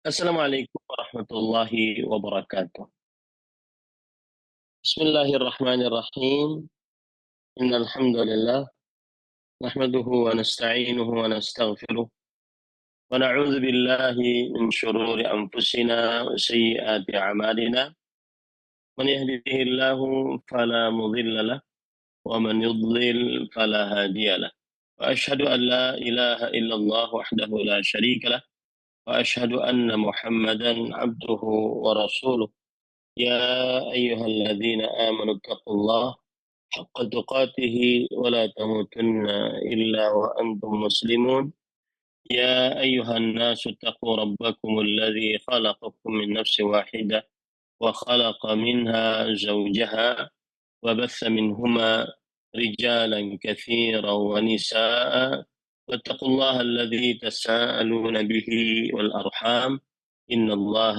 Assalamualaikum warahmatullahi wabarakatuh. Bismillahirrahmanirrahim. Innal hamdalillah nahmaduhu wa nasta'inuhu wa nastaghfiruh wa na'udzu billahi min shururi anfusina wa sayyiati a'malina. Man yahdihillahu fala mudilla lahu wa man yudlil fala hadiya lahu. Wa asyhadu an la ilaha illallah wahdahu la syarika lah wa asyhadu anna Muhammadan abduhu wa rasuluh. يا أيها الذين آمنوا اتقوا الله حق تقاته ولا تموتن إلا وأنتم مسلمون. يا أيها الناس اتقوا ربكم الذي خلقكم من نفس واحدة وخلق منها زوجها وبث منهما رجالا كثيرا ونساء واتقوا الله الذي تساءلون به والأرحام إن الله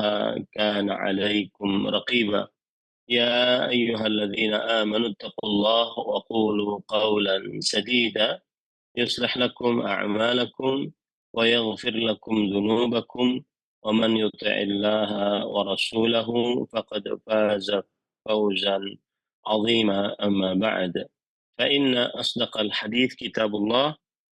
كان عليكم رقيبا. يا أيها الذين آمنوا اتقوا الله وقولوا قولا سديدا يصلح لكم أعمالكم ويغفر لكم ذنوبكم ومن يطع الله ورسوله فقد فاز فوزا عظيما. أما بعد فإن أصدق الحديث كتاب الله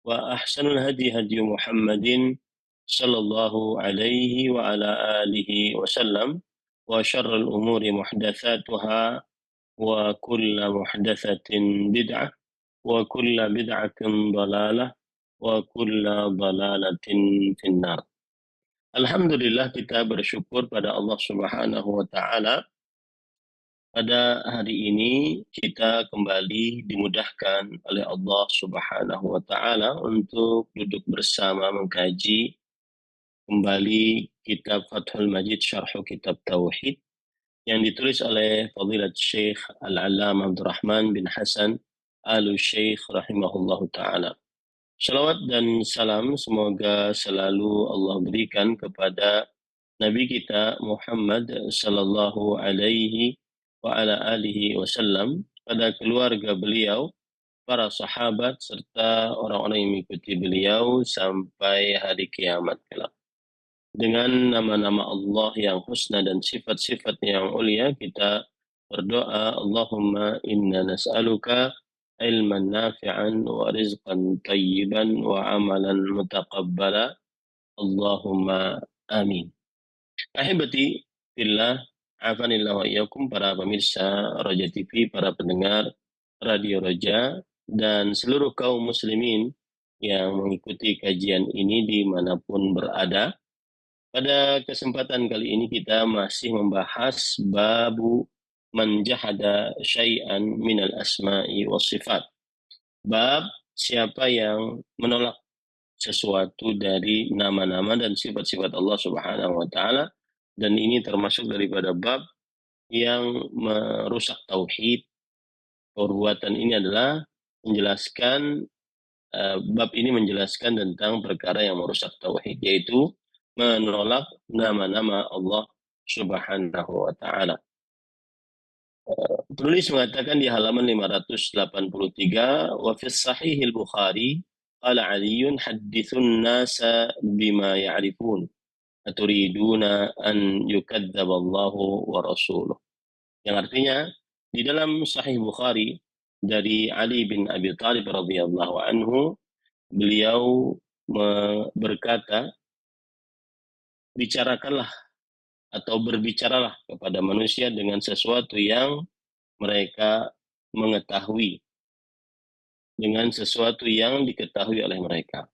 وأحسن الهدي هدي محمد صلى الله عليه وعلى آله وسلم وشر الأمور محدثاتها وكل محدثة بدعة وكل بدعة ضلالة وكل ضلالة في النار. Alhamdulillah, kita bersyukur pada Allah Subhanahu wa taala. Pada hari ini kita kembali dimudahkan oleh Allah Subhanahu wa taala untuk duduk bersama mengkaji kembali kitab Fathul Majid Syarh Kitab Tauhid yang ditulis oleh Fadilat Syekh Al-Allamah Abdurrahman bin Hasan Al-Syekh rahimahullahu ta'ala. Salawat dan salam semoga selalu Allah berikan kepada Nabi kita Muhammad sallallahu alaihi wa ala alihi wasallam, pada keluarga beliau, para sahabat, serta orang-orang yang mengikuti beliau sampai hari kiamat kelak. Dengan nama-nama Allah yang husna dan sifat-sifat yang ulia, kita berdoa, Allahumma inna nas'aluka ilman nafi'an wa rizqan tayyiban wa amalan mutaqabbala. Allahumma amin. Ahibati fillah, afanillah wa iyyakum, para pemirsa Roja TV, para pendengar Radio Roja, dan seluruh kaum muslimin yang mengikuti kajian ini dimanapun berada. Pada kesempatan kali ini kita masih membahas babu man jahada syai'an minal asma'i was sifat. Bab siapa yang menolak sesuatu dari nama-nama dan sifat-sifat Allah Subhanahu wa taala, dan ini termasuk daripada bab yang merusak tauhid. Perbuatan ini adalah menjelaskan bab ini menjelaskan tentang perkara yang merusak tauhid, yaitu menolak nama-nama Allah Subhanahu wa taala. Penulis mengatakan di halaman 583, wa fi sahih al-Bukhari qala Aliun hadithun nasa bima ya'rifun aturiduna an yukadzdzaba Allahu wa rasuluh. Yang artinya, di dalam sahih Bukhari dari Ali bin Abi Thalib radhiyallahu anhu, beliau berkata, bicarakanlah atau berbicaralah kepada manusia dengan sesuatu yang mereka mengetahui, dengan sesuatu yang diketahui oleh mereka.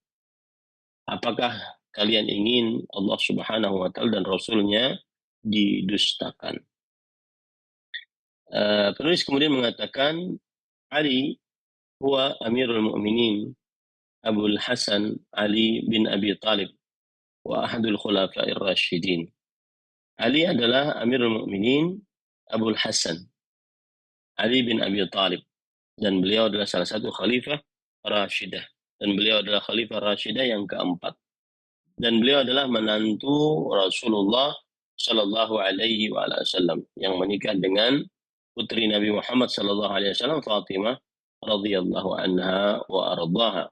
Apakah kalian ingin Allah Subhanahu wa taala dan Rasulnya didustakan? Penulis kemudian mengatakan, Ali huwa Amirul Mu'minin Abul Hasan Ali bin Abi Thalib wa ahadul khulafa'ir rasyidin. Ali adalah Amirul Mukminin Abul Hasan Ali bin Abi Thalib, dan beliau adalah salah satu khalifah Rashidah, dan beliau adalah khalifah Rashidah yang keempat, dan beliau adalah menantu Rasulullah Shallallahu Alaihi Wasallam yang menikah dengan putri Nabi Muhammad Shallallahu Alaihi Wasallam, Fatimah radhiyallahu anha wa ardhaha.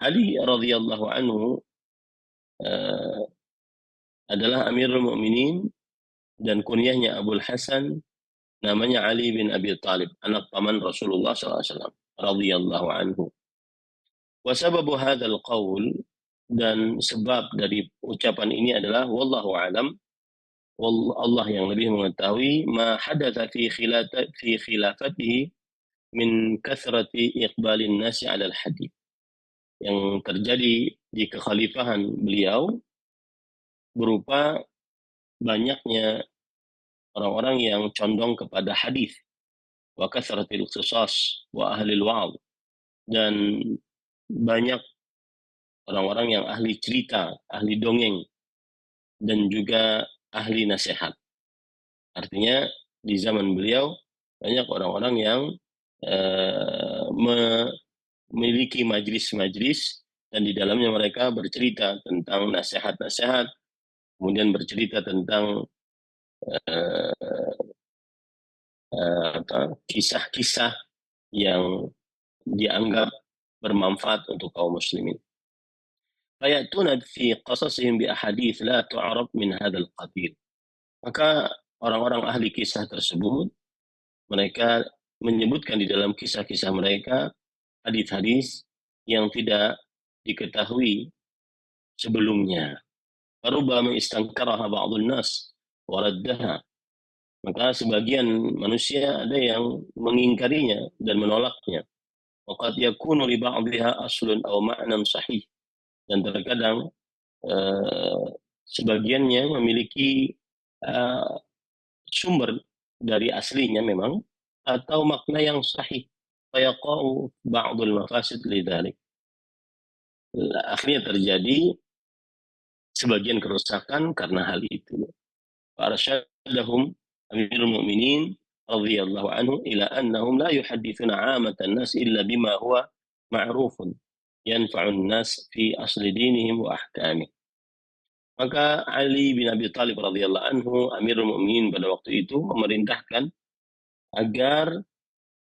Ali radhiyallahu anhu adalah Amirul Mukminin dan kunyahnya Abul Hasan, namanya Ali bin Abi Thalib, anak paman Rasulullah SAW radhiyallahu anhu. Wa sababu hadzal qaul, dan sebab dari ucapan ini adalah wallahu alam, Allah yang lebih mengetahui, ma hadatsa fi khilafatihi min kathrati iqbalin nasi 'ala al-hadith, yang terjadi di kekhalifahan beliau berupa banyaknya orang-orang yang condong kepada hadis, wa kathratil qisas wa ahli al-wa'd, dan banyak orang-orang yang ahli cerita, ahli dongeng, dan juga ahli nasihat. Artinya di zaman beliau banyak orang-orang yang memiliki majlis-majlis dan di dalamnya mereka bercerita tentang nasihat-nasihat, kemudian bercerita tentang kisah-kisah yang dianggap bermanfaat untuk kaum muslimin. Fayatuna fi qasasihim bi ahadits la tu'rab min hadzal qabil. Maka orang-orang ahli kisah tersebut, mereka menyebutkan di dalam kisah-kisah mereka hadis-hadis yang tidak diketahui sebelumnya. Farubbama istankaraha ba'dun nas wa raddaha. Maka sebagian manusia ada yang mengingkarinya dan menolaknya. Waqad yakunu li ba'dihha aslun aw ma'nan sahih. Dan terkadang sebagiannya memiliki sumber dari aslinya memang, atau makna yang sahih. Fayaqa'u ba'dul mafasid lidzalik. Akhirnya terjadi sebagian kerusakan karena hal itu. Farsyadahum Amirul Mukminin radhiyallahu anhu ila annahum la yuhaddithuna 'amatan nas illa bima huwa ma'rufun yanfa'un nas fi asli dinihim wa ahkamih. Maka Ali bin Abi Thalib radhiyallahu anhu, Amirul Mukminin pada waktu itu, memerintahkan agar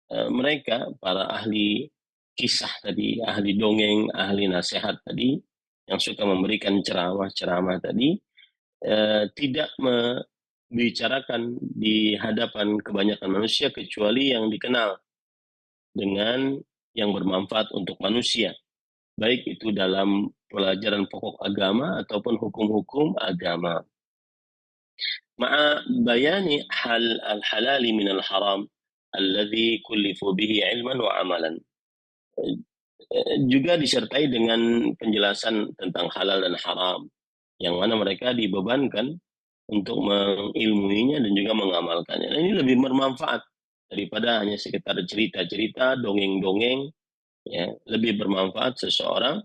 mereka, para ahli kisah tadi, ahli dongeng, ahli nasihat tadi, yang suka memberikan ceramah-ceramah tadi, tidak membicarakan di hadapan kebanyakan manusia kecuali yang dikenal dengan yang bermanfaat untuk manusia, baik itu dalam pelajaran pokok agama ataupun hukum-hukum agama. Ma'a bayani hal al-halali min al-haram alladhi kullifu bihi ilman wa amalan. Juga disertai dengan penjelasan tentang halal dan haram, yang mana mereka dibebankan untuk mengilmuinya dan juga mengamalkannya. Dan ini lebih bermanfaat daripada hanya sekitar cerita-cerita, dongeng-dongeng. Ya, lebih bermanfaat seseorang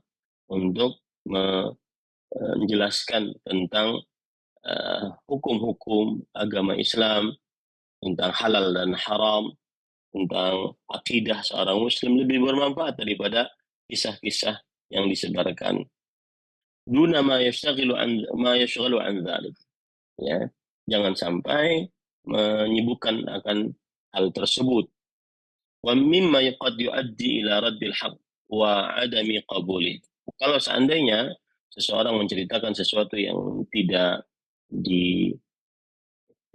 untuk menjelaskan tentang hukum-hukum agama Islam, tentang halal dan haram, tentang akidah seorang muslim, lebih bermanfaat daripada kisah-kisah yang disebarkan. Duna ma yashghalu an dzalik. Ya, jangan sampai menyibukkan akan hal tersebut. Wa mimma qad yuaddi ila raddil haqq wa adami qabulih. Kalau seandainya seseorang menceritakan sesuatu yang tidak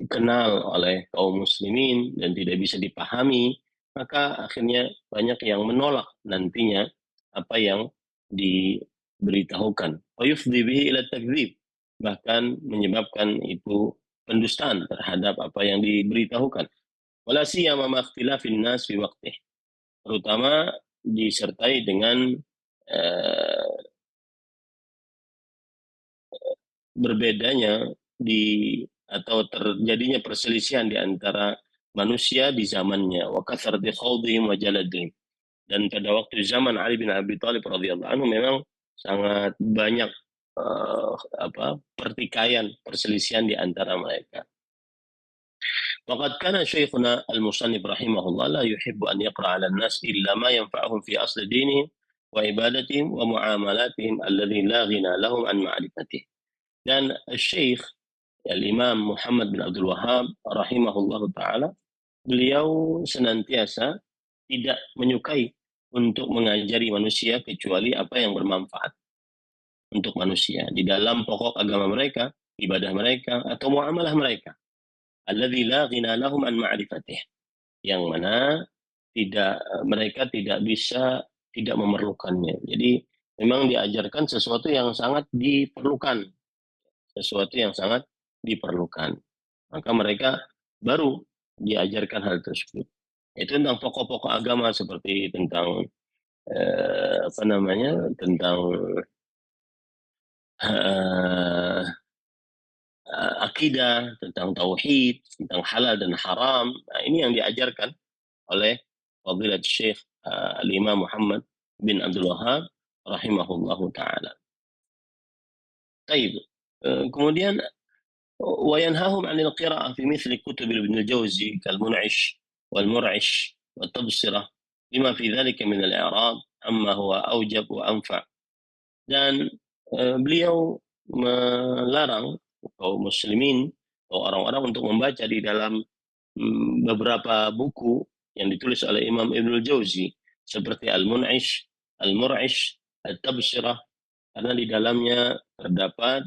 dikenal oleh kaum muslimin dan tidak bisa dipahami, maka akhirnya banyak yang menolak nantinya apa yang diberitahukan. Wa yufdhi bihi ila takdzib, bahkan menyebabkan itu pendustaan terhadap apa yang diberitahukan. Wala siyama ma ikhtilafin nas fi waqtih, terutama disertai dengan berbedanya atau terjadinya perselisihan di antara manusia di zamannya, wa kathrati khawdihim wa jaladihim. Dan pada waktu zaman Ali bin Abi Thalib radhiyallahu anhu memang sangat banyak pertikaian, perselisihan di antara mereka. Waqad kana syekhuna al-musannif rahimahullah la yuhibbu an yaqra 'ala an-nas illa ma yanfa'uhum fi asli dinihim wa ibadatihim wa muamalatihim alladhi la ghina lahum an ma'rifatih. Dan Syekh Al-Imam Muhammad bin Abdul Wahhab rahimahullah ta'ala, beliau senantiasa tidak menyukai untuk mengajari manusia kecuali apa yang bermanfaat. untuk manusia di dalam pokok agama mereka, ibadah mereka, atau muamalah mereka. Alladzi la ghina lahum an ma'rifatih. Yang mana mereka tidak bisa tidak memerlukannya. Jadi memang diajarkan sesuatu yang sangat diperlukan, sesuatu yang sangat diperlukan. Maka mereka baru diajarkan hal tersebut. Itu tentang pokok-pokok agama seperti tentang tentang uh, akidah, tentang tauhid, tentang halal dan haram. Nah, ini yang diajarkan oleh Fadilat Syekh Al-Imam Muhammad bin Abdul Wahab rahimahullahu taala. Baik. Kemudian وينهاهم عن القراءة في مثل كتب ابن الجوزي كالمنعش والمرعش والتبصرة لما في ذلك من الإعراب عما هو أوجب وأنفع. Dan beliau melarang kaum muslimin atau orang-orang untuk membaca di dalam beberapa buku yang ditulis oleh Imam Ibnul Jauzi seperti Al-Mun'ish, Al-Mur'ish, At-Tabsirah, karena di dalamnya terdapat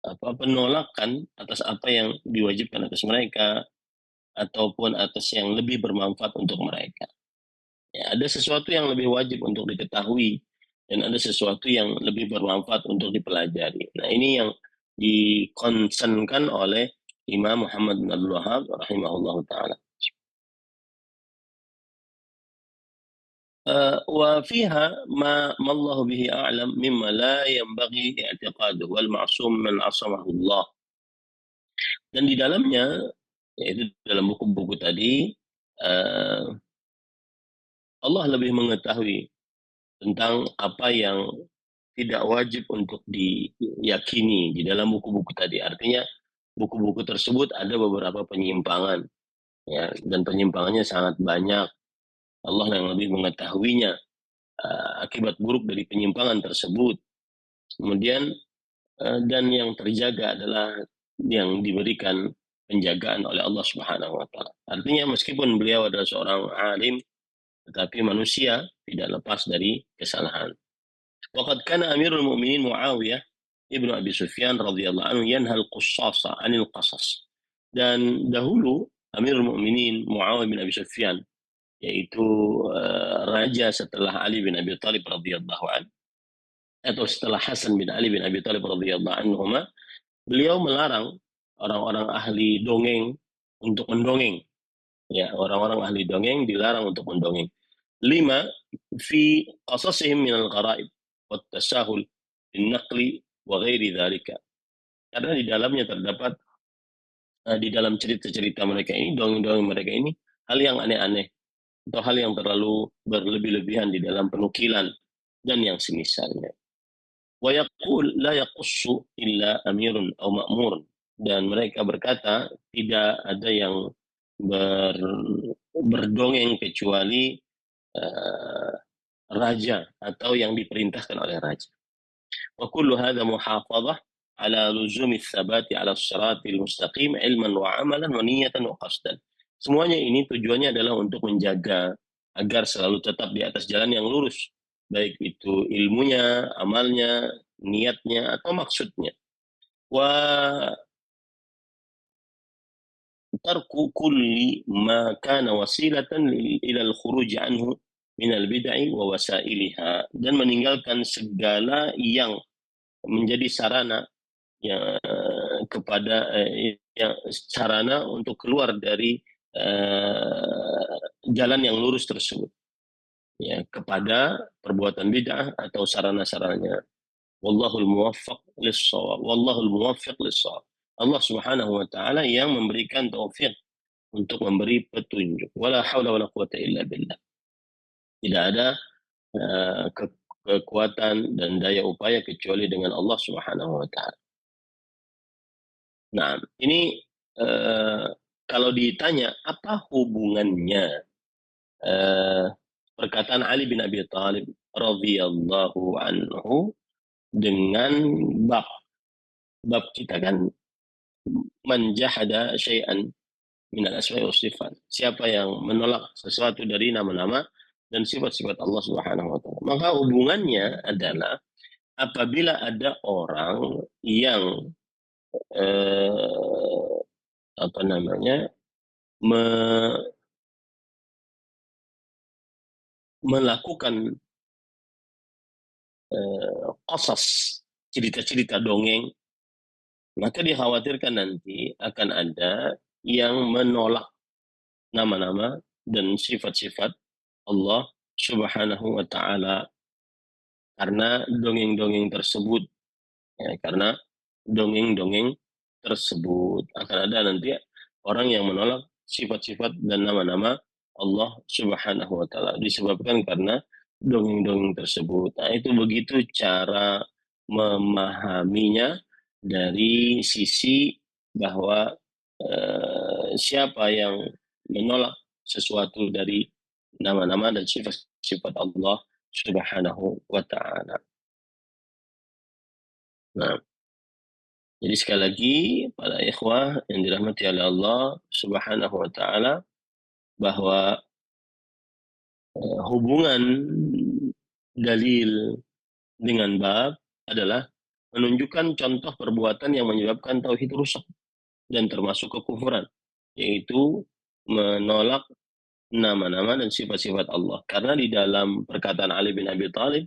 penolakan atas apa yang diwajibkan atas mereka ataupun atas yang lebih bermanfaat untuk mereka. Ya, ada sesuatu yang lebih wajib untuk diketahui dan ada sesuatu yang lebih bermanfaat untuk dipelajari. Nah, ini yang dikonsenkan oleh Imam Muhammad bin Abdul Wahab rahimahullah taala. وفيها ما الله به أعلم مما لا ينبغي اعتقاده والمعصوم من عصمه الله. Dan di dalamnya, yaitu dalam buku-buku tadi, Allah lebih mengetahui tentang apa yang tidak wajib untuk diyakini di dalam buku-buku tadi. Artinya buku-buku tersebut ada beberapa penyimpangan, ya, dan penyimpangannya sangat banyak. Allah yang lebih mengetahuinya akibat buruk dari penyimpangan tersebut. Kemudian dan yang terjaga adalah yang diberikan penjagaan oleh Allah Subhanahu wa taala. Artinya meskipun beliau adalah seorang alim, tetapi manusia tidak lepas dari kesalahan. Waqad kana Amirul Mukminin Muawiyah ibnu Abi Sufyan radhiyallahu anhu yanhal qussasa 'anil qasas. Dan dahulu Amirul Mukminin Muawiyah bin Abi Sufyan, yaitu raja setelah Ali bin Abi Thalib radhiyallahu anhu, atau setelah Hasan bin Ali bin Abi Thalib radhiyallahu anhuma, beliau melarang orang-orang ahli dongeng untuk mendongeng. Ya, orang-orang ahli dongeng dilarang untuk mendongeng. 5 fi qasasihim min al-gharaib wat tasahul bin naqli wa ghairi dzalika. Karena di dalamnya terdapat di dalam cerita-cerita mereka ini, dongeng-dongeng mereka ini, hal yang aneh-aneh atau hal yang terlalu berlebih-lebihan di dalam penukilan dan yang semisalnya. Wa yaqul la yaqussu illa amirun aw ma'mur. Dan mereka berkata tidak ada yang berdongeng kecuali raja atau yang diperintahkan oleh raja. Wa kullu hadha muhafadhah ala luzumi tsabati ala siratil mustaqim ilman wa amalan wa niyatan wa qasdan. Semuanya ini tujuannya adalah untuk menjaga agar selalu tetap di atas jalan yang lurus, baik itu ilmunya, amalnya, niatnya atau maksudnya. Wa tarku kulli ma kana wasilatan ila al-khuruj anhu min al-bid'i wa wasailiha, dan meninggalkan segala yang menjadi sarana yang kepada yang sarana untuk keluar dari jalan yang lurus tersebut, ya, kepada perbuatan bid'ah atau sarana-sarananya. Wallahul muwaffaq lis-shawab. Wallahul muwaffiq lis-shawab. Allah Subhanahu wa taala yang memberikan taufik untuk memberi petunjuk. Wala haula wala quwata illa billah. Tidak ada kekuatan dan daya upaya kecuali dengan Allah Subhanahu wa taala. Nah, ini kalau ditanya apa hubungannya perkataan Ali bin Abi Thalib radhiyallahu anhu dengan bab kita kan, man jahada syai'an min al-asma'i was sifat. Siapa yang menolak sesuatu dari nama-nama dan sifat-sifat Allah Subhanahu wa taala. Maka hubungannya adalah apabila ada orang yang eh, apa namanya me- melakukan qasas, cerita-cerita dongeng, maka dikhawatirkan nanti akan ada yang menolak nama-nama dan sifat-sifat Allah Subhanahu wa taala karena dongeng-dongeng tersebut. Ya, karena dongeng-dongeng tersebut akan ada nanti orang yang menolak sifat-sifat dan nama-nama Allah Subhanahu wa taala disebabkan karena dongeng-dongeng tersebut. Nah, itu begitu cara memahaminya dari sisi bahwa siapa yang menolak sesuatu dari nama-nama dan sifat-sifat Allah Subhanahu wa taala. Nah, jadi sekali lagi para ikhwah yang dirahmati oleh Allah Subhanahu wa taala bahwa hubungan dalil dengan bab adalah menunjukkan contoh perbuatan yang menyebabkan tauhid rusak dan termasuk kekufuran, yaitu menolak nama-nama dan sifat-sifat Allah. Karena di dalam perkataan Ali bin Abi Thalib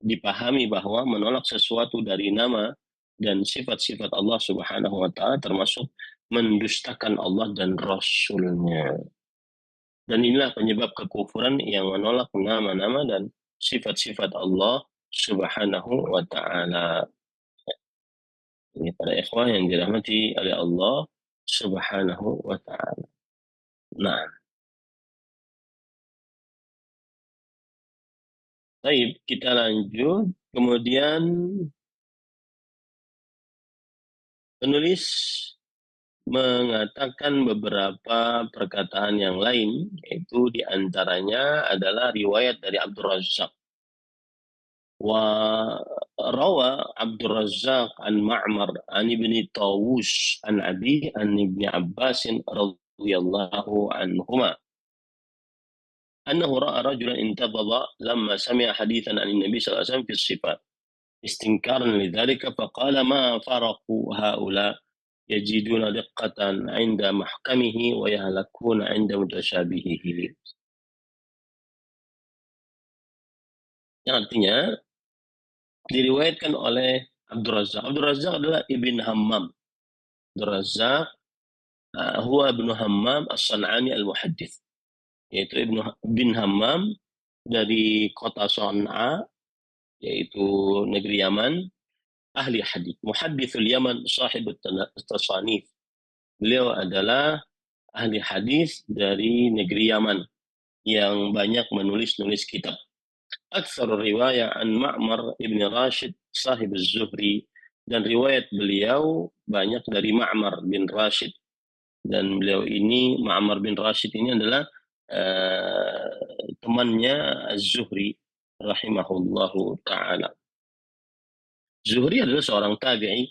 dipahami bahwa menolak sesuatu dari nama dan sifat-sifat Allah Subhanahu wa taala termasuk mendustakan Allah dan Rasul-Nya. Dan inilah penyebab kekufuran yang menolak nama-nama dan sifat-sifat Allah Subhanahu wa taala. Ini para ikhwah yang dirahmati oleh Allah Subhanahu wa taala. Nah, baik, kita lanjut. Kemudian penulis mengatakan beberapa perkataan yang lain, yaitu diantaranya adalah riwayat dari Abdul Razzaq. Wa rawa Abdul Razzaq an Ma'mar an ibni Tawus an Abi an ibni Abbas radhiyallahu anhuma annahu ra'a rajulan intabadha lamma sami'a hadithan an Nabi sallallahu alaihi wasallam fi sifat istinkaran lidzalika faqala ma faraqu haula yajiduna diqqatan 'inda mahkamihi wa yahlakuna 'inda mutasyabihihi. Yang artinya diriwayatkan oleh Abdul Razzaq. Abdul Razzaq adalah Ibn Hammam. Abdul Razzaq huwa Ibn Hammam As-San'ani Al-Muhaddits. Yaitu Ibn Hammam dari kota San'a, yaitu negeri Yaman, ahli hadis. Muhaddithul Yaman, sahib at-tasanif. Beliau adalah ahli hadis dari negeri Yaman yang banyak menulis kitab. Aktsar riwayah an Ma'mar ibn Rashid sahib az-Zuhri, dan riwayat beliau banyak dari Ma'mar bin Rashid, dan beliau ini Ma'mar bin Rashid ini adalah temannya az-Zuhri rahimahullahu taala. Zuhri adalah seorang tabi'i,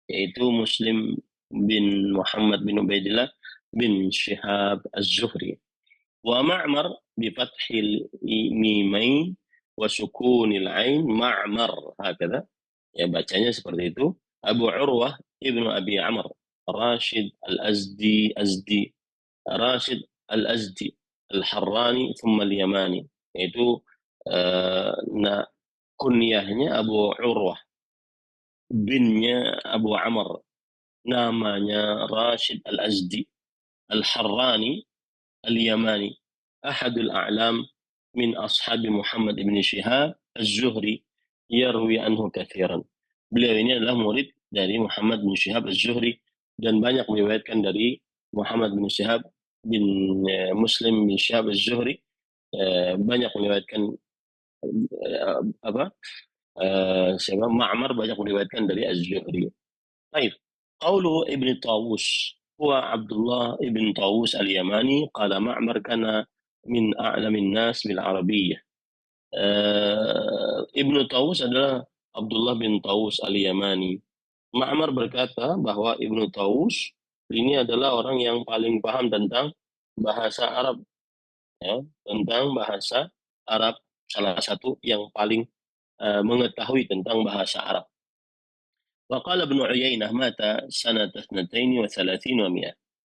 yaitu Muslim bin Muhammad bin Ubaidillah bin Shihab az-Zuhri. Wa Ma'mar bi fathil mimain wa sukunil ain Ma'mar, hakada. Ya, bacanya seperti itu. Abu Urwah ibnu Abi Amr Rashid al-Azdi Rashid al-Azdi al-Harrani thumma al-Yamani, yaitu kunyahnya Abu Urwah, binnya Abu Amr, namanya Rashid al-Azdi al-Harrani al-Yamani, ahadul a'lam min ashabi Muhammad ibn Shihab az-Zuhri, yarwi anhu kathiran. Beliau ini adalah murid dari Muhammad bin Shihab az-Zuhri dan banyak meriwayatkan dari Muhammad bin Shihab bin Muslim bin Shihab az-Zuhri, banyak meriwayatkan siapa Ma'mar banyak meriwayatkan dari az-Zuhri. Baik, qaulu Ibn Tawus huwa Abdullah ibn Tawus al-Yamani qala Ma'mar kana min a'lamin nas bil Arabiyyah. Ibnu Tawus adalah Abdullah bin Tawus al-Yamani. Ma'mar berkata bahwa Ibnu Tawus ini adalah orang yang paling paham tentang bahasa Arab, ya, tentang bahasa Arab, salah satu yang paling mengetahui tentang bahasa Arab. Wa qala Ibnu Uyainah mata sanata 32 wa 100.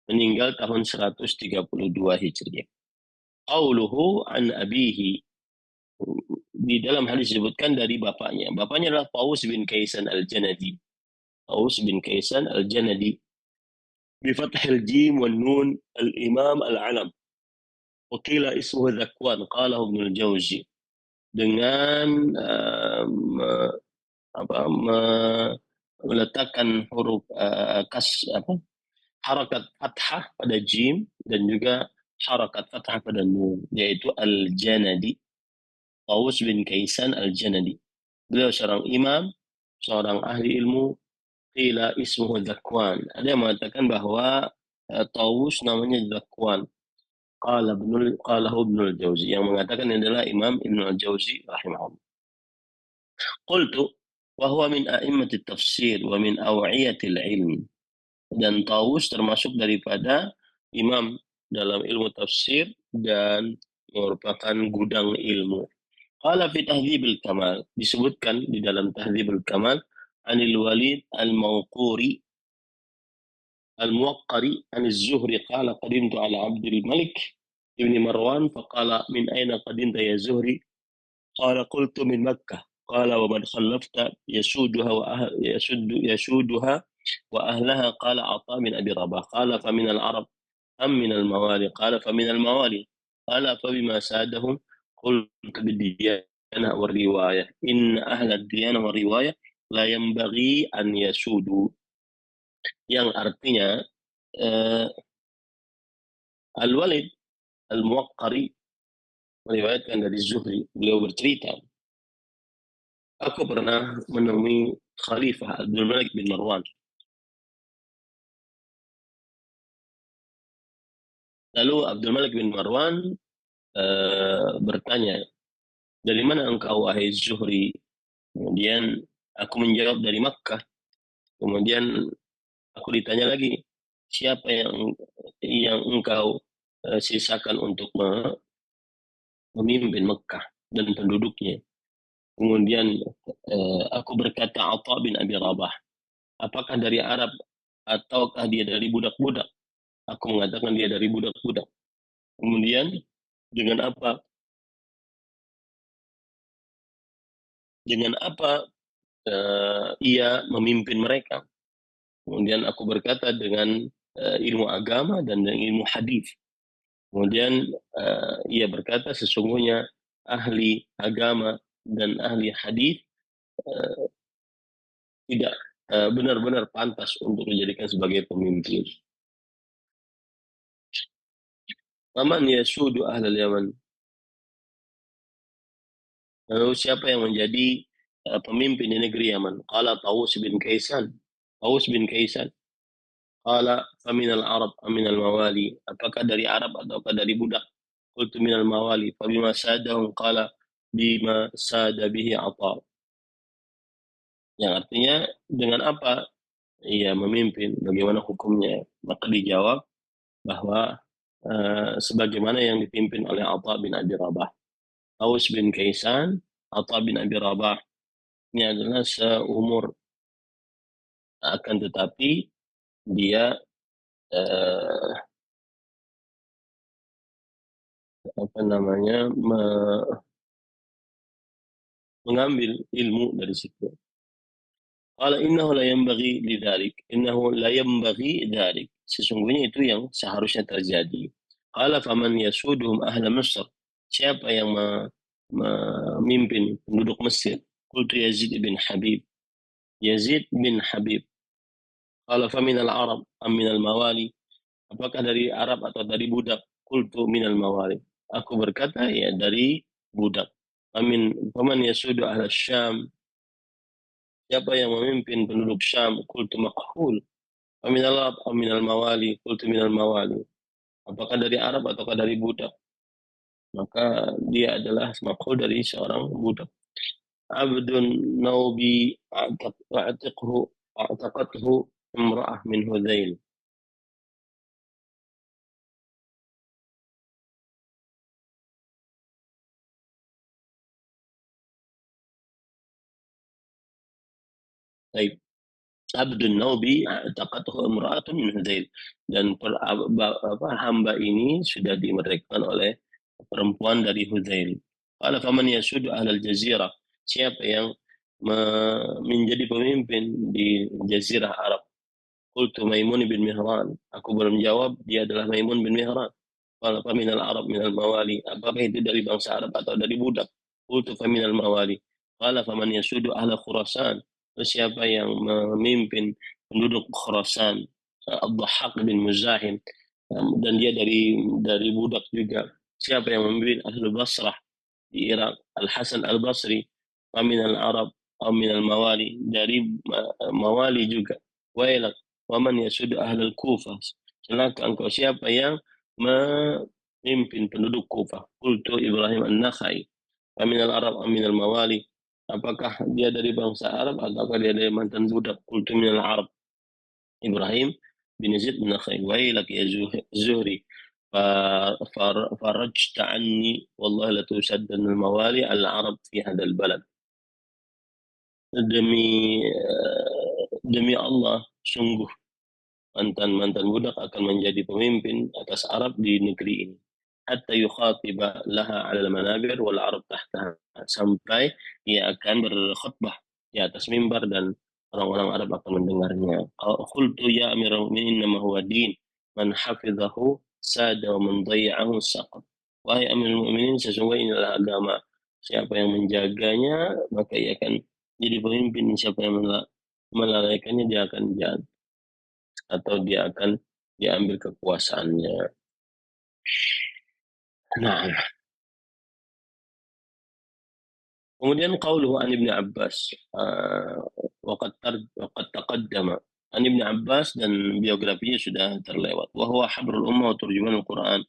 Meninggal tahun 132 Hijriah. Qauluhu an abihi, di dalam hadis disebutkan dari bapaknya. Bapaknya adalah Taus bin Kaisan al-Janadi. Taus bin Kaisan al-Janadi. Bifathil jim wan nun al-imam al-alam. Wakila ismuhu Zakwan. Qalahu Ibnu al-Jauzi. Dengan meletakkan huruf harakat fathah pada jim dan juga harakat fathah pada nun, yaitu al-Janadi, Taus bin Kaisan al-Janadi. Beliau seorang imam, seorang ahli ilmu. Qila ismuhu Zakwan. Ada yang mengatakan bahwa Taus namanya Zakwan. Qalahu Ibnul Jauzi. Yang mengatakan adalah Imam Ibnul Jauzi rahimahullah. Qultu wa huwa min a'immatit tafsir wa min aw'iyatil ilm. Dan Taus termasuk daripada imam dalam ilmu tafsir dan merupakan gudang ilmu. Qala fi Tahdzibul Kamal, disebutkan di dalam Tahdzibul Kamal, Anil Walid al-Mawquri al-Muwaqqari an az-Zuhri qala qadimtu ala Abdul Malik ibn Marwan faqala min ayna qadimta ya Zuhri qala qultu min Makkah qala wa man khallafta yasuduha yasuduha wa ahlaha qala Atha min Abi Rabah qala fa min al-Arab am min al-Mawali qala fa min al-Mawali qala fa bima sadahum qultu bid-diyanah wa riwayah in ahla ad-diyanah wa riwayah la yanbaghi an yasudu, yang artinya Al-Walid Al-Muwaqqari meriwayatkan dari Zuhri, beliau bercerita, aku pernah menemui Khalifah Abdul Malik bin Marwan. Lalu Abdul Malik bin Marwan bertanya, dari mana engkau wahai Zuhri? Kemudian aku menjawab dari Makkah. Kemudian aku ditanya lagi, siapa yang engkau sisakan untuk memimpin Mekah dan penduduknya? Kemudian aku berkata Atha bin Abi Rabah. Apakah dari Arab ataukah dia dari budak-budak? Aku mengatakan dia dari budak-budak. Kemudian dengan apa? Dengan apa ia memimpin mereka? Kemudian aku berkata dengan ilmu agama dan dengan ilmu hadis. Kemudian ia berkata sesungguhnya ahli agama dan ahli hadis tidak benar-benar pantas untuk dijadikan sebagai pemimpin. Faman yasudu ahlal Yaman. Lalu siapa yang menjadi pemimpin di negeri Yaman? Qala Taus bin Kaisan. Taus bin Kaisan. Qala faminal Arab aminal mawali. Apakah dari Arab ataukah dari budak? Qultu minal mawali. Fabima sadahum qala bima sada bihi Atha. Yang artinya dengan apa ia memimpin, bagaimana hukumnya? Maka dijawab bahwa sebagaimana yang dipimpin oleh Atha bin Abi Rabah. Aus bin Kaisan, Atha bin Abi Rabah ini adalah seumur, akan tetapi dia mengambil ilmu dari situ. Qala innahu la yanbaghi lidzalik. Innahu la yanbaghi dzalik. Sesungguhnya itu yang seharusnya terjadi. Qala faman yasuduhum ahla Mesir. Siapa yang memimpin penduduk Mesir? Qultu Yazid bin Habib. Yazid bin Habib. Qala faminal Arab am minal mawali. Apakah dari Arab atau dari budak? Qultu minal mawali. Aku berkata ya dari budak. Faman yasudu ahla Syam. Siapa yang memimpin penduduk Syam? Qultu Makhul. Aminal Arab aminal mawali. Qultu minal mawali. Apakah dari Arab ataukah dari budak? Maka dia adalah Makhul dari seorang budak. Abdun naubi a'taqathu imra'ah min Hudzail. Taib. Abdun Naubi taqatuhu imra'atun min Hudzail, dan hamba ini sudah dimerdekakan oleh perempuan dari Hudzail. Qala faman yasudu ahlal jazirah, siapa yang menjadi pemimpin di jazirah Arab? Qultu Maimun bin Mihran, aku belum jawab, dia adalah Maimun bin Mihran. Qala faminal Arab minal mawali, apakah itu dari bangsa Arab atau dari budak? Qultu faminal mawali. Qala faman yasudu ahla Khurasan, siapa yang memimpin penduduk Khurasan? Ad-Dhahhak bin Muzahim, dan dia dari budak juga. Siapa yang memimpin ahlu Basrah di Irak? Al-Hasan Al-Basri. Faminal Arab atau minal mawali, dari mawali juga. Wailak waman yasudu ahlul Kufah, celaka engkau siapa yang memimpin penduduk Kufah? Qultu Ibrahim An-Nakhai. Faminal Arab am minal mawali, apakah dia dari bangsa Arab ataukah dia dari mantan budak? Qultu minal Arab. Ibrahim bin Zaid bin Nakhai. Wailak ya Zuhri, farajta anni wallahi la tusaddan al-mawali al-Arab fi hadal balad. Demi Allah, sungguh mantan-mantan budak akan menjadi pemimpin atas Arab di negeri ini. Hatta yukhatiba laha 'ala al-manabir wal Arab tahtaha, sampai ia akan berkhutbah di atas mimbar dan orang-orang Arab akan mendengarnya. Qultu ya Amirul Mukminin ma huwa din man hafizahu sada wa man dhayya'ahu saqat. Wahai Amirul Mukminin, sesungguhnya inilah agama. Siapa yang menjaganya maka ia akan jadi pemimpin, siapa yang melalaikannya dia akan jatuh atau dia akan diambil kekuasaannya. Nah, kemudian qauluhu an Ibnu Abbas, waqad taqaddama an Ibnu Abbas, dan biografinya sudah terlewat. Wa huwa habrul ummah wa turjumanul Quran,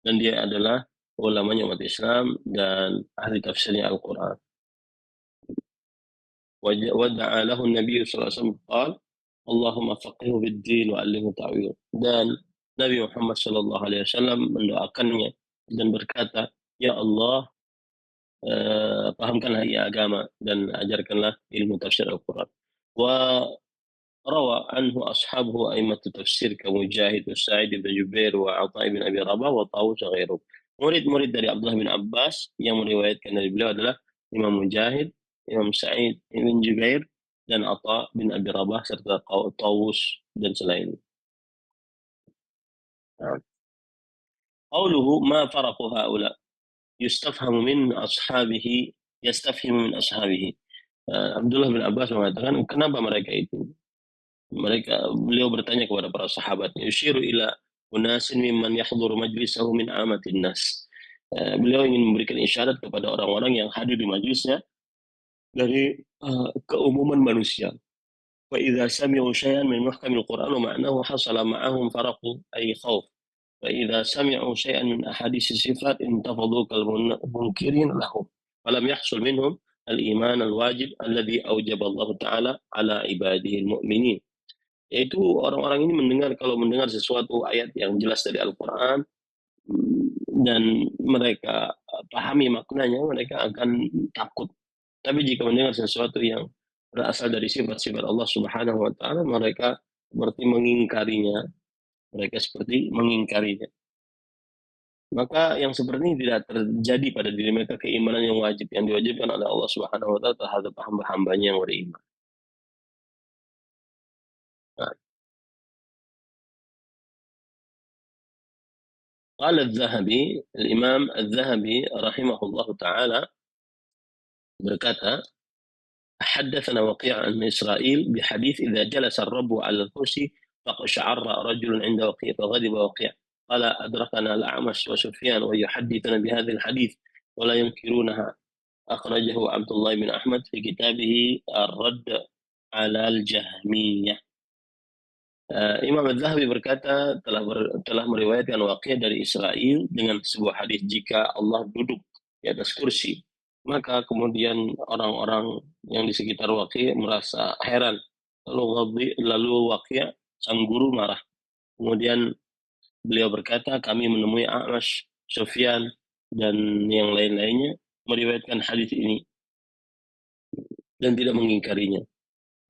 dan dia adalah ulamanya umat Islam dan ahli tafsirnya Al-Quran. Wada'a lahu Nabi sallallahu alaihi wasallam qala Allahumma faqihhu fid din wa 'allimhu ta'wil. Dan Nabi Muhammad sallallahu alaihi wasallam mendoakannya dan berkata, ya Allah, pahamkanlah ia agama dan ajarkanlah ilmu tafsir Al-Quran. Wa rawa anhu ashabuhu a'immatu tafsir ka Mujahid wa Sa'id bin Jubair wa Atha bin Abi Rabah wa Tawus wa ghairuh. Murid-murid dari Abdullah bin Abbas yang meriwayatkan dari beliau adalah Imam Mujahid, Imam Sa'id bin Jubair, dan Atha bin Abi Rabah serta Tawus dan selain. Qauluhu ma faraqu haula yastafhamu min ashabihi yastafhimu min ashabihi. Abdullah bin Abbas mengatakan, kenapa mereka itu? Beliau bertanya kepada para sahabatnya, yushiru ila unasin mimman yahduru majlisahu min amatin nas. Beliau ingin memberikan isyarat kepada orang-orang yang hadir di majlisnya dari keumuman manusia. Wa idza sami'u syai'an min muhkamil Qur'an wa ma'nahu hasala ma'ahum faraqu ay khauf. Wa idza sami'u syai'an min ahadits sifat intafadu kal munkirin lahu. Falam yahsul minhum al-iman al-wajib alladhi awjaba Allah Ta'ala ala ibadihi al-mu'minin. Yaitu orang-orang ini kalau mendengar sesuatu ayat yang jelas dari Al-Quran dan mereka pahami maknanya, mereka akan takut. Tapi jika mendengar sesuatu yang berasal dari sifat-sifat Allah Subhanahu wa Ta'ala, mereka seperti mengingkarinya. Maka yang seperti ini tidak terjadi pada diri mereka keimanan yang wajib, yang diwajibkan oleh Allah Subhanahu wa Ta'ala terhadap hamba-hambanya yang beriman. Nah. قال الذهبي, الإمام الذهبي رحمه الله تعالى berkata, حدثنا وقيع عن إسرائيل بحديث إذا جلس الرب على الكرسي فقشعر رجل عند وقيع فغضب وقيع قال أدركنا الأعمش وسفيان ويحدثنا بهذا الحديث ولا ينكرونها. أخرجه عبد الله بن أحمد في كتابه الرد على الجهمية. Imam Az-Zahabi berkata telah meriwayatkan Waqi' dari Israel dengan sebuah hadis, jika Allah duduk di atas kursi, maka kemudian orang-orang yang di sekitar Waqi' merasa heran. Lalu Waqi' sang guru marah. Kemudian beliau berkata, kami menemui A'mash, Sufyan, dan yang lain-lainnya meriwayatkan hadis ini dan tidak mengingkarinya.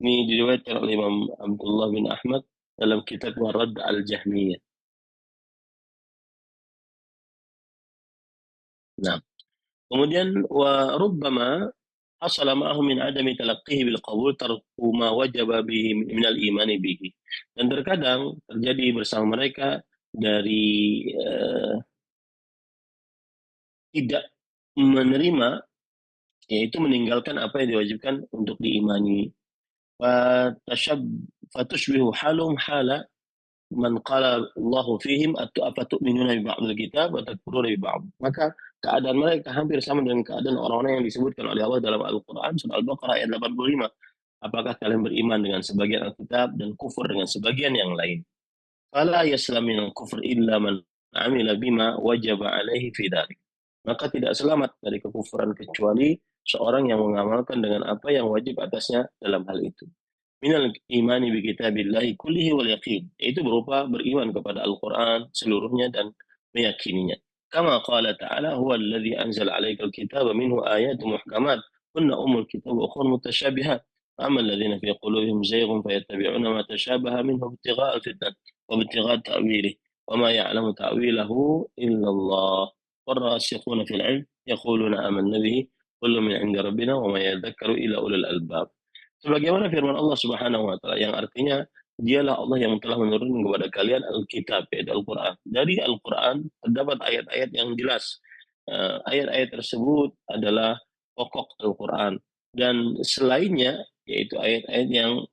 Ini diriwayatkan oleh Imam Abdullah bin Ahmad dalam kitab Radd al-Jahmiyah. Nah, kemudian wa rubbama hasala ma'ahu min adami talaqqihi bil qabul tarku ma wajaba bihi min al-iman bihi. Dan terkadang terjadi bersama mereka dari tidak menerima, yaitu meninggalkan apa yang diwajibkan untuk diimani. Fatashab fatushbihu halum hala man qala Allahu fihim afatu'minuna bi ba'dil kitab wa takfuruna bi ba'd. Maka keadaan mereka hampir sama dengan keadaan orang-orang yang disebutkan oleh Allah dalam Al-Qur'an surah Al-Baqarah ayat 85. Apakah kalian beriman dengan sebagian Alkitab dan kufur dengan sebagian yang lain? Fala yaslam minal kufr illa man amila bima wajaba alaihi fi dzalik. Maka tidak selamat dari kekufuran kecuali seorang yang mengamalkan dengan apa yang wajib atasnya dalam hal itu. Minal imani bi kitabillahi kullihi wal yaqin, yaitu berupa beriman kepada Al-Qur'an seluruhnya dan meyakininya. Kama qala ta'ala huwa alladhi anzala 'alaikal kitaba minhu ayatun muhkamat kunna ummul kitab wa ukhra mutasyabihat. Amma alladhina fi qulubihim zayghun fayattabi'una ma tashabaha minhu ibtigha'a al-fitnah wa ibtigha'a ta'wilih wa ma ya'lamu ta'wilahu illa Allah. والراسخون في العلم يقولون آمنا به كل من عند ربنا وما يذكر إلا أولو الألباب. Sebagaimana firman Allah Subhanahu wa taala yang artinya dialah Allah yang telah menurunkan kepada kalian Alkitab yaitu Al-Qur'an. Dari Al-Qur'an terdapat ayat-ayat yang jelas. Ayat-ayat tersebut adalah pokok Al-Qur'an dan selainnya yaitu ayat-ayat yang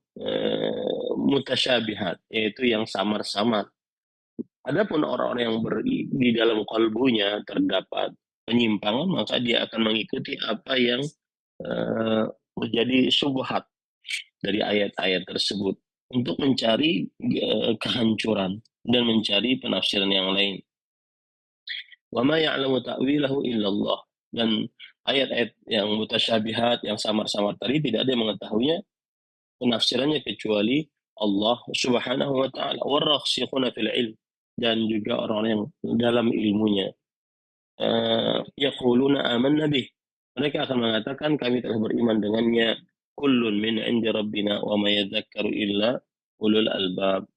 mutasyabihat yaitu yang samar-samar. Adapun orang-orang yang di dalam kalbunya terdapat penyimpangan maka dia akan mengikuti apa yang menjadi syubhat dari ayat-ayat tersebut untuk mencari kehancuran dan mencari penafsiran yang lain. Wa ma ya'lamu ta'wilahu illallah. Dan ayat-ayat yang mutasyabihat, yang samar-samar tadi tidak ada yang mengetahuinya penafsirannya kecuali Allah Subhanahu wa taala. Warasikhuna fil ilm, dan juga orang yang dalam ilmunya. Yaquluna amanna bih. Mereka akan mengatakan kami telah beriman dengannya. Kullun min 'indi rabbina wa ma yadhakkaru illa ulul albab.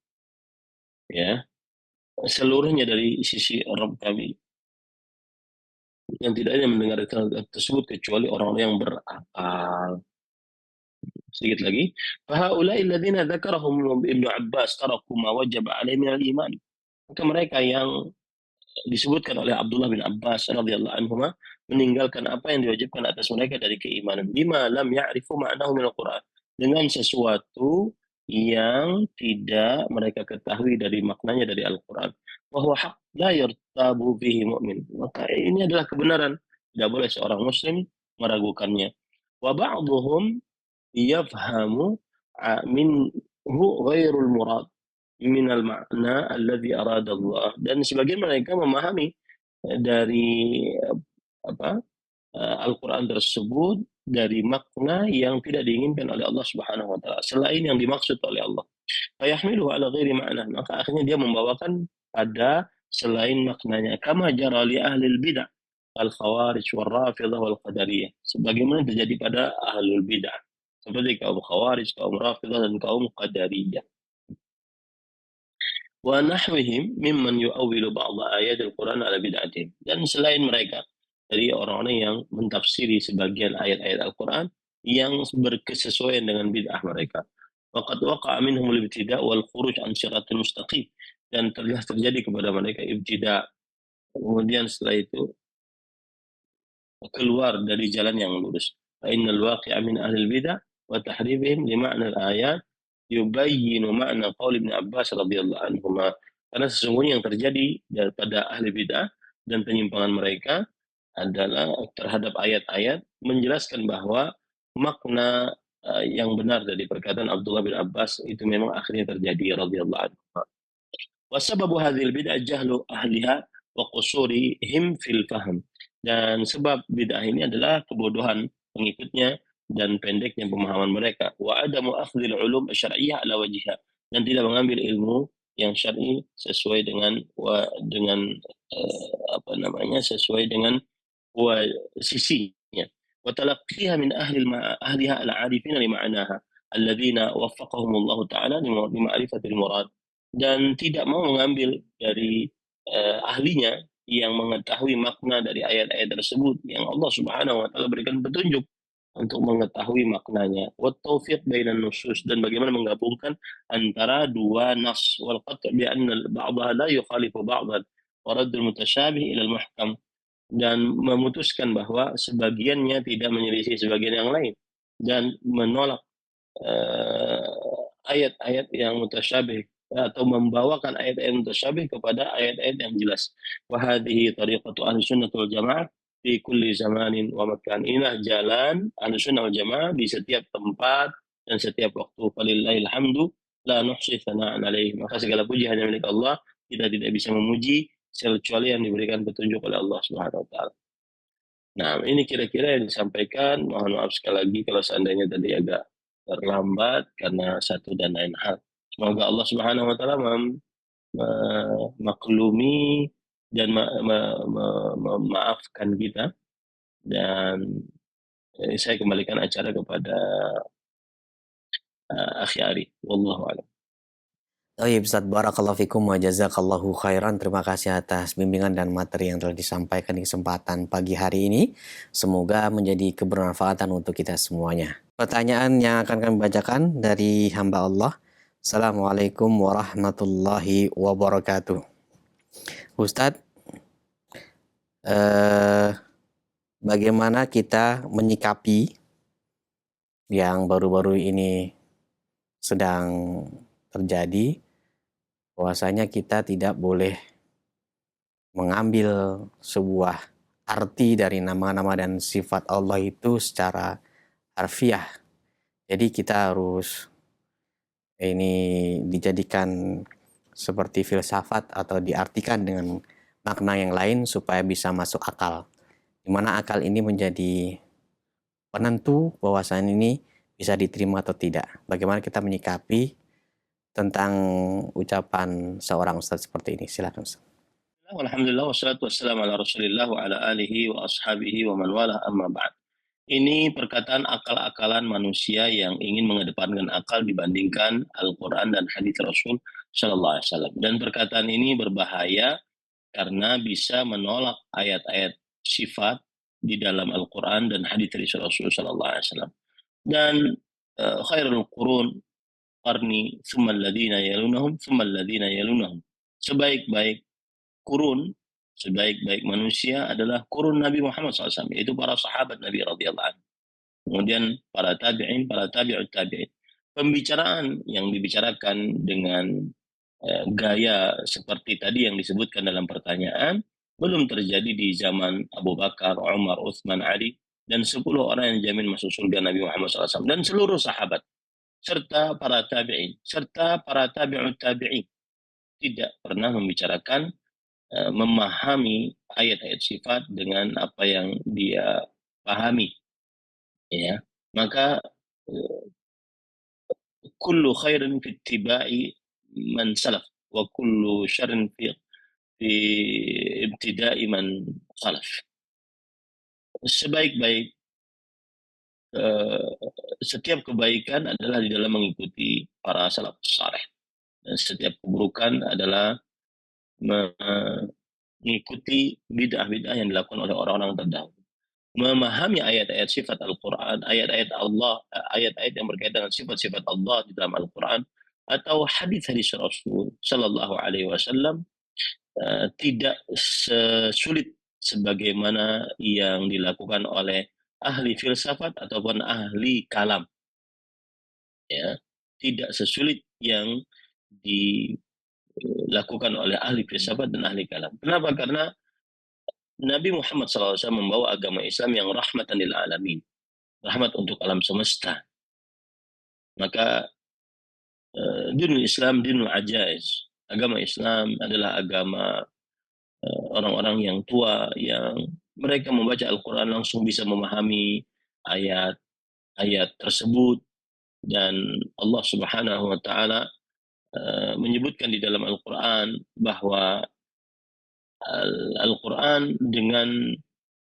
Ya, seluruhnya dari sisi Rabb kami. Yang tidak ada yang mendengar tersebut kecuali orang-orang yang berakal. Sedikit lagi. Fahaula'i alladziina dzakarahum Ibnu Abbas taraku ma wajaba 'alaihim minal iman. Maka mereka yang disebutkan oleh Abdullah bin Abbas radhiyallahu anhuma meninggalkan apa yang diwajibkan atas mereka dari keimanan. Bima lam ya'rifu ma'nahu minal Qur'an. Dengan sesuatu yang tidak mereka ketahui dari maknanya dari Al-Qur'an. Wa huwa haq la yartabu bihi mu'min. Maka ini adalah kebenaran. Tidak boleh seorang muslim meragukannya. Wa ba'dhum yafhamu minhu ghairul murad minal makna alladhi arada Allah. Dan sebagian mereka memahami dari apa Al-Quran tersebut dari makna yang tidak diinginkan oleh Allah Subhanahu wa taala selain yang dimaksud oleh Allah. Fayahmiluhu ala ghairi ma'na, maka akhirnya dia membawakan pada selain maknanya. Kama jara li ahli bidah al-khawarij wal rafidah wal qadariyah. Sebagaimana terjadi pada ahlul bidah seperti kaum khawarij, kaum rafidah dan kaum qadariyah. Wa nahwihim mimman yu'awwilu ba'dha ayatil Qur'an ala bid'atihim. Dan selain mereka dari orang-orang yang mentafsiri sebagian ayat-ayat Al-Qur'an yang berkesesuaian dengan bid'ah mereka. Waqad waqa'a minhum al-ibtida' wal khuruj an siratal mustaqim. Dan telah terjadi kepada mereka ibtida'. Kemudian setelah itu keluar dari jalan yang lurus. Fa innal waqi'a min ahli bidah wa tahrifihim li ma'na al-ayat yubayyinu ma'na qaul Ibnu Abbas radhiyallahu anhuma. Karena sesungguhnya yang terjadi daripada ahli bidah dan penyimpangan mereka adalah terhadap ayat-ayat menjelaskan bahwa makna yang benar dari perkataan Abdullah bin Abbas itu memang akhirnya terjadi radhiyallahu anhu. Wa sababu hadhil bid'ah jahlu ahliha wa qusurihim fil fahm. Dan sebab bid'ah ini adalah kebodohan pengikutnya dan pendeknya pemahaman mereka. Wa adamu akhdhil ulum syar'iyyah ala wajhiha, dan tidak mengambil ilmu yang syar'i sesuai dengan sesuai dengan sisinya. Wa talaqqiha min ahliha al-'arifina li ma'naha. alladzina waffaqahumullahu ta'ala lima'rifatil murad, dan tidak mau mengambil dari ahlinya yang mengetahui makna dari ayat-ayat tersebut yang Allah Subhanahu wa taala berikan petunjuk untuk mengetahui maknanya. Wat taufiq bainan nusus, dan bagaimana menggabungkan antara dua nas, wal qat' bi anna ba'daha la yukhalifu ba'dan wa raddul mutasyabih ila al muhkam, dan memutuskan bahwa sebagiannya tidak menyelisih sebagian yang lain, dan menolak ayat-ayat yang mutasyabih atau membawakan ayat-ayat mutasyabih kepada ayat-ayat yang jelas. Wa hadhihi tariqatu ahlussunnah wal jamaah fi kulli zamanin wa makan. Inilah jalan ahlussunnah wal jamaah di setiap tempat dan setiap waktu. Falillahil hamdu la nuhsi tsana'an alaih. Maka segala puji hanya milik Allah, kita tidak bisa memuji kecuali yang diberikan petunjuk oleh Allah Subhanahu wa taala. Nah, ini kira-kira yang disampaikan. Mohon maaf sekali lagi kalau seandainya tadi agak terlambat karena satu dan lain hal. Semoga Allah Subhanahu wa taala memaklumi dan memaafkan kita, dan saya kembalikan acara kepada Akhi Ari. Wallahu a'lam. Oh iya Ustaz, barakallahu fikum wa jazakallahu khairan. Terima kasih atas bimbingan dan materi yang telah disampaikan di kesempatan pagi hari ini. Semoga menjadi kebermanfaatan untuk kita semuanya. Pertanyaan yang akan kami bacakan dari hamba Allah. Assalamualaikum warahmatullahi wabarakatuh. Ustadz, bagaimana kita menyikapi yang baru-baru ini sedang terjadi, bahwasanya kita tidak boleh mengambil sebuah arti dari nama-nama dan sifat Allah itu secara harfiah. Jadi kita harus ini dijadikan seperti filsafat atau diartikan dengan makna yang lain supaya bisa masuk akal. Di mana akal ini menjadi penentu bahwasan ini bisa diterima atau tidak. Bagaimana kita menyikapi tentang ucapan seorang ustadz seperti ini? Silakan Ustaz. Alhamdulillah wassalatu wassalamu ala Rasulillah wa ala alihi wa ashabihi wa man wala, amma ba'd. Ini perkataan akal-akalan manusia yang ingin mengedepankan akal dibandingkan Al-Qur'an dan hadis Rasul sallallahu alaihi wasallam. Dan perkataan ini berbahaya karena bisa menolak ayat-ayat sifat di dalam Al-Qur'an dan hadis Rasul sallallahu alaihi wasallam. Dan khairul qurun qarni thumma alladhina yalunahum thumma alladhina yalunahum. Sebaik-baik kurun, sebaik-baik manusia adalah kurun Nabi Muhammad SAW, yaitu para sahabat Nabi radhiyallahu anhu. Kemudian para tabi'in, para tabi'ut tabi'in. Pembicaraan yang dibicarakan dengan gaya seperti tadi yang disebutkan dalam pertanyaan belum terjadi di zaman Abu Bakar, Umar, Utsman, Ali, dan 10 orang yang jamin masuk surga Nabi Muhammad SAW, dan seluruh sahabat, serta para tabi'in, serta para tabi'ut tabi'in tidak pernah membicarakan memahami ayat-ayat sifat dengan apa yang dia pahami, ya. Maka kullu khairin fi ittiba'i man salaf wa kullu syarrin fi ibtida'i man khalaf. Sebaik-baik setiap kebaikan adalah di dalam mengikuti para salafus saleh, dan setiap keburukan adalah mengikuti bid'ah-bid'ah yang dilakukan oleh orang-orang terdahulu. Memahami ayat-ayat sifat Al-Quran, ayat-ayat Allah, ayat-ayat yang berkaitan dengan sifat-sifat Allah di dalam Al-Quran, atau hadis-hadis Rasul Sallallahu Alaihi Wasallam tidak sesulit sebagaimana yang dilakukan oleh ahli filsafat ataupun ahli kalam. Ya, tidak sesulit yang dilakukan oleh ahli filsafat dan ahli kalam. Kenapa? Karena Nabi Muhammad SAW membawa agama Islam yang rahmatan lil alamin, rahmat untuk alam semesta. Maka dinul Islam dinul ajaiz. Agama Islam adalah agama orang-orang yang tua, yang mereka membaca Al-Quran langsung bisa memahami ayat-ayat tersebut. Dan Allah Subhanahu wa taala menyebutkan di dalam Al-Quran bahwa Al-Quran dengan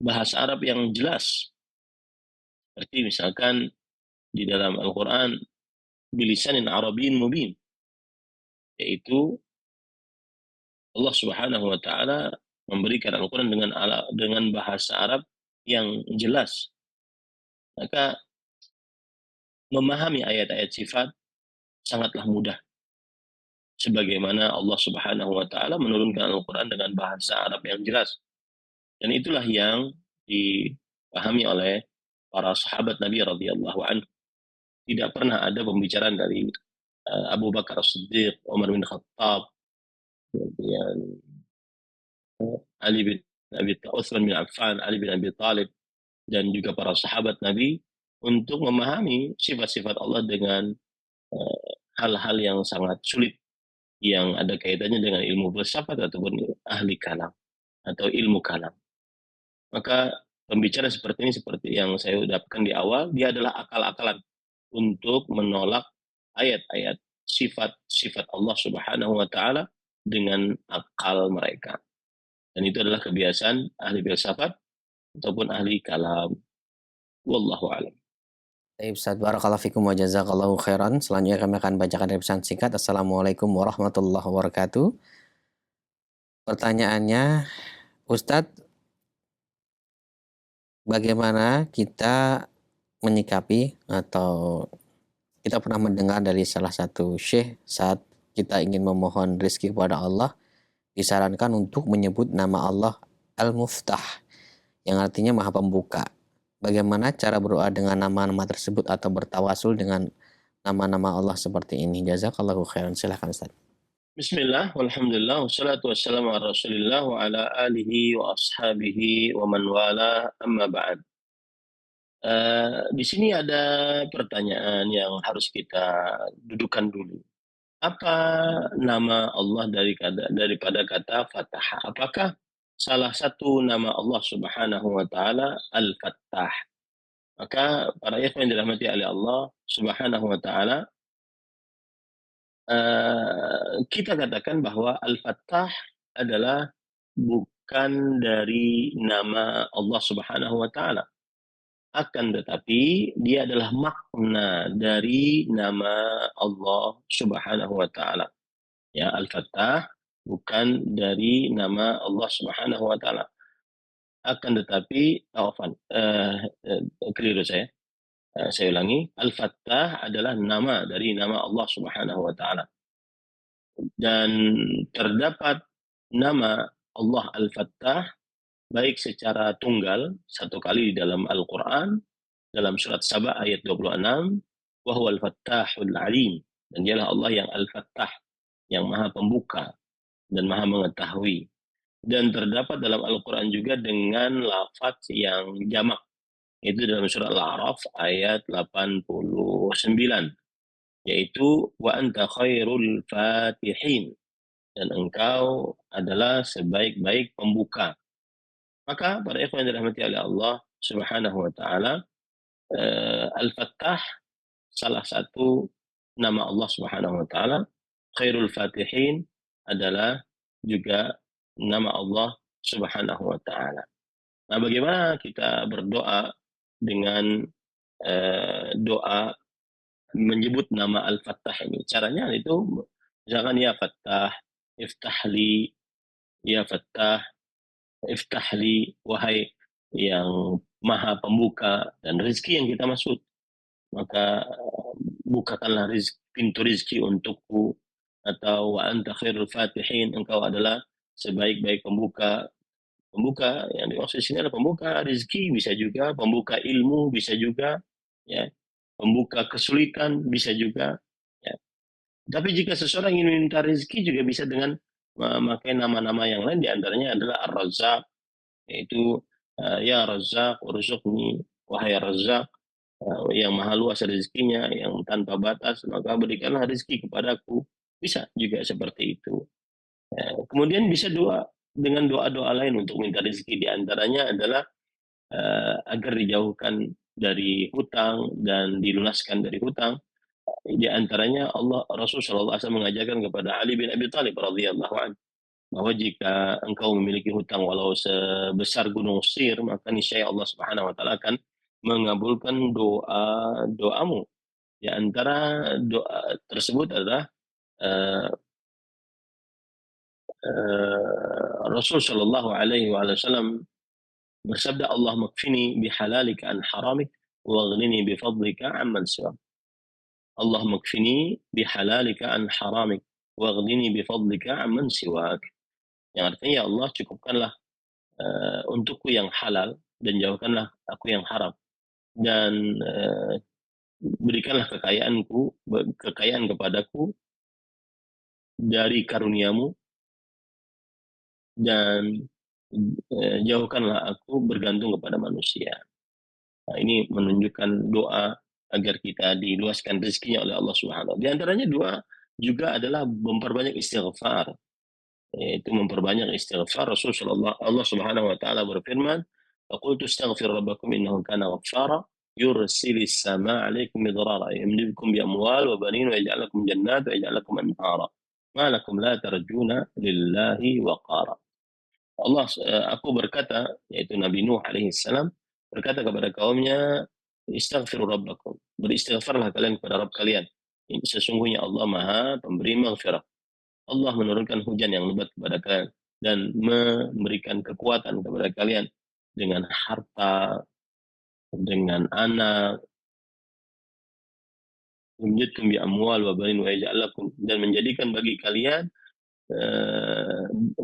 bahasa Arab yang jelas. Seperti misalkan di dalam Al-Quran bilisanin Arabiyyin mubin, yaitu Allah Subhanahu wa taala memberikan Al-Qur'an dengan bahasa Arab yang jelas. Maka memahami ayat-ayat sifat sangatlah mudah, sebagaimana Allah Subhanahu wa taala menurunkan Al-Qur'an dengan bahasa Arab yang jelas. Dan itulah yang dipahami oleh para sahabat Nabi radhiyallahu anhu. Tidak pernah ada pembicaraan dari Abu Bakar As-Siddiq, Umar bin Khattab, kemudian Ali bin Utsman bin Affan, Ali bin Abi Thalib, dan juga para sahabat Nabi untuk memahami sifat-sifat Allah dengan hal-hal yang sangat sulit yang ada kaitannya dengan ilmu filsafat ataupun ahli kalam atau ilmu kalam. Maka pembicara seperti ini, seperti yang saya ucapkan di awal, dia adalah akal-akalan untuk menolak ayat-ayat sifat-sifat Allah Subhanahu wa taala dengan akal mereka. Dan itu adalah kebiasaan ahli filsafat ataupun ahli kalam. Wallahu a'lam. Baik, Ustaz, barakallahu fikum wa jazakallahu khairan. Selanjutnya kami akan bacakan dari pesan singkat. Assalamualaikum warahmatullahi wabarakatuh. Pertanyaannya, Ustadz, bagaimana kita menyikapi atau kita pernah mendengar dari salah satu syekh saat kita ingin memohon rezeki kepada Allah, disarankan untuk menyebut nama Allah Al-Muftah, yang artinya Maha Pembuka. Bagaimana cara berdoa dengan nama-nama tersebut atau bertawasul dengan nama-nama Allah seperti ini? Jazakallahu khairan. Silahkan, Ustaz. Bismillah, walhamdulillah, wassalatu wassalamu ala rasulillah wa ala alihi wa ashabihi wa man wala, amma ba'd. Di sini ada pertanyaan yang harus kita dudukan dulu. Apa nama Allah daripada kata Fatah? Apakah salah satu nama Allah Subhanahu wa taala Al-Fattah? Maka para ikhwan yang dirahmati oleh Allah Subhanahu wa taala, kita katakan bahwa Al-Fattah adalah bukan dari nama Allah Subhanahu wa taala. Akan tetapi dia adalah makna dari nama Allah Subhanahu wa taala. Ya, Al-Fattah bukan dari nama Allah Subhanahu wa taala. Akan tetapi keliru saya. Saya ulangi, Al-Fattah adalah nama dari nama Allah Subhanahu wa taala. Dan terdapat nama Allah Al-Fattah baik secara tunggal satu kali di dalam Al-Qur'an dalam surat Saba ayat 26, wa huwal fattahul alim, dan dialah Allah yang Al-Fattah, yang Maha Pembuka dan Maha Mengetahui. Dan terdapat dalam Al-Qur'an juga dengan lafaz yang jamak, itu dalam surat Al-A'raf ayat 89, yaitu wa anta khairul fatihin, dan engkau adalah sebaik-baik pembuka. Maka para ikhwan yang dirahmati oleh Allah Subhanahu wa taala, Al-Fattah salah satu nama Allah Subhanahu wa taala. Khairul Fatihin adalah juga nama Allah Subhanahu wa taala. Nah, bagaimana kita berdoa dengan doa menyebut nama Al-Fattah ini? Caranya itu misalkan ya Fattah, iftahli, ya Fattah, iftahli, wahai yang Maha Pembuka dan rezeki yang kita maksud. Maka bukakanlah pintu rezeki untukku, atau wa anta khairul fatihin, engkau adalah sebaik-baik pembuka. Pembuka yang dimaksud sini adalah pembuka rezeki, bisa juga pembuka ilmu, bisa juga ya, pembuka kesulitan, bisa juga ya. Tapi jika seseorang ingin minta rezeki juga bisa dengan memakai nama-nama yang lain, diantaranya adalah Ar-Razzaq, yaitu ya Razzaq urzuqni, wahai Razzaq yang maha luas rezekinya, yang tanpa batas, maka berikanlah rezeki kepadaku. Bisa juga seperti itu. Kemudian bisa dengan doa-doa lain untuk minta rezeki, diantaranya adalah agar dijauhkan dari hutang dan dilunaskan dari hutang. Di antaranya Rasulullah SAW mengajarkan kepada Ali bin Abi Thalib radhiyallahu anhu bahwa jika engkau memiliki hutang walau sebesar gunung Sir, maka niscaya Allah Subhanahu wa taala akan mengabulkan doamu. Di antara doa tersebut adalah Rasul Shallallahu Alaihi Wasallam bersabda, Allah makfini bihalalika an haramik wa ghnini bifadlika amman siwak. Allah makfini bihalalika an haramik wa ghnini bifadlika amman siwak. Yang artinya, ya Allah, cukupkanlah untukku yang halal dan jauhkanlah aku yang haram, dan berikanlah kekayaan kepadaku dari karuniamu, dan jauhkanlah aku bergantung kepada manusia. Nah, ini menunjukkan doa agar kita diluaskan rezekinya oleh Allah Subhanahu wa taala. Di antaranya doa juga adalah memperbanyak istighfar. Itu memperbanyak istighfar. Allah Subhanahu wa taala berfirman, "Faqultu astaghfiru rabbakum innahu kana ghaffara yursilis samaa 'alaikum midrara yumdidukum bi amwal wa banin wa yaj'al lakum jannat wa yaj'al lakum anhara ma lakum la tarjuna lillahi waqara." Aku berkata, yaitu Nabi Nuh alaihi salam, berkata kepada kaumnya, "Istaghfiru rabbakum." Beristighfarlah kalian kepada Rabb kalian. Ini sesungguhnya Allah Maha Pemberi Maghfirah. Allah menurunkan hujan yang lebat kepada kalian dan memberikan kekuatan kepada kalian dengan harta, dengan anak, yumdidkum bi amwal wa banin wa yaj'al lakum, dan menjadikan bagi kalian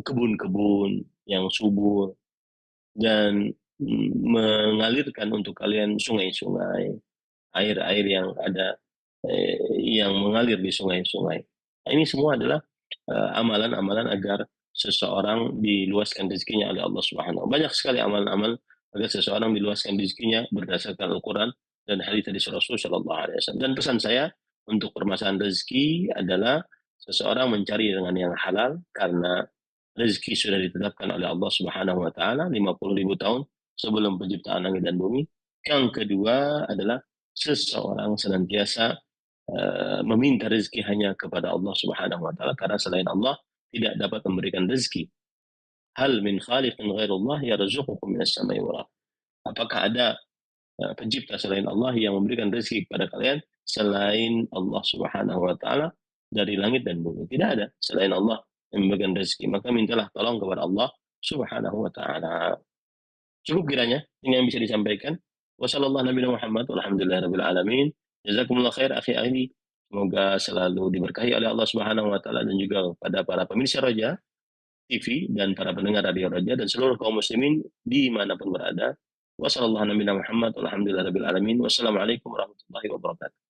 kebun-kebun yang subur, dan mengalirkan untuk kalian sungai-sungai, air-air yang ada yang mengalir di sungai-sungai. Nah, ini semua adalah amalan-amalan agar seseorang diluaskan rezekinya oleh Allah Subhanahu. Banyak sekali amalan-amalan agar seseorang diluaskan rezekinya berdasarkan Al-Quran dan hadits dari Rasul Shallallahu Alaihi Wasallam. Dan pesan saya untuk permasalahan rezeki adalah seseorang mencari dengan yang halal, karena rezeki sudah ditetapkan oleh Allah Subhanahu wa taala 50.000 tahun sebelum penciptaan langit dan bumi. Yang kedua adalah seseorang senantiasa meminta rezeki hanya kepada Allah Subhanahu wa taala, karena selain Allah tidak dapat memberikan rezeki. Hal min khaliqin ghairullah yarzuqukum minas samai wal ardh. Apakah ada pencipta selain Allah yang memberikan rezeki kepada kalian selain Allah Subhanahu wa taala dari langit dan bumi? Tidak ada selain Allah yang memberikan rezeki. Maka mintalah tolong kepada Allah Subhanahu wa taala. Cukup kiranya ini yang bisa disampaikan. Wassallallahu Nabi Muhammad walhamdulillahirabbil alamin. Jazakumullah khair akhi ahli. Semoga selalu diberkahi oleh Allah Subhanahu wa taala, dan juga kepada para pemirsa Roja TV dan para pendengar Radio Roja dan seluruh kaum muslimin dimanapun berada. Wassalamualaikum warahmatullahi wabarakatuh.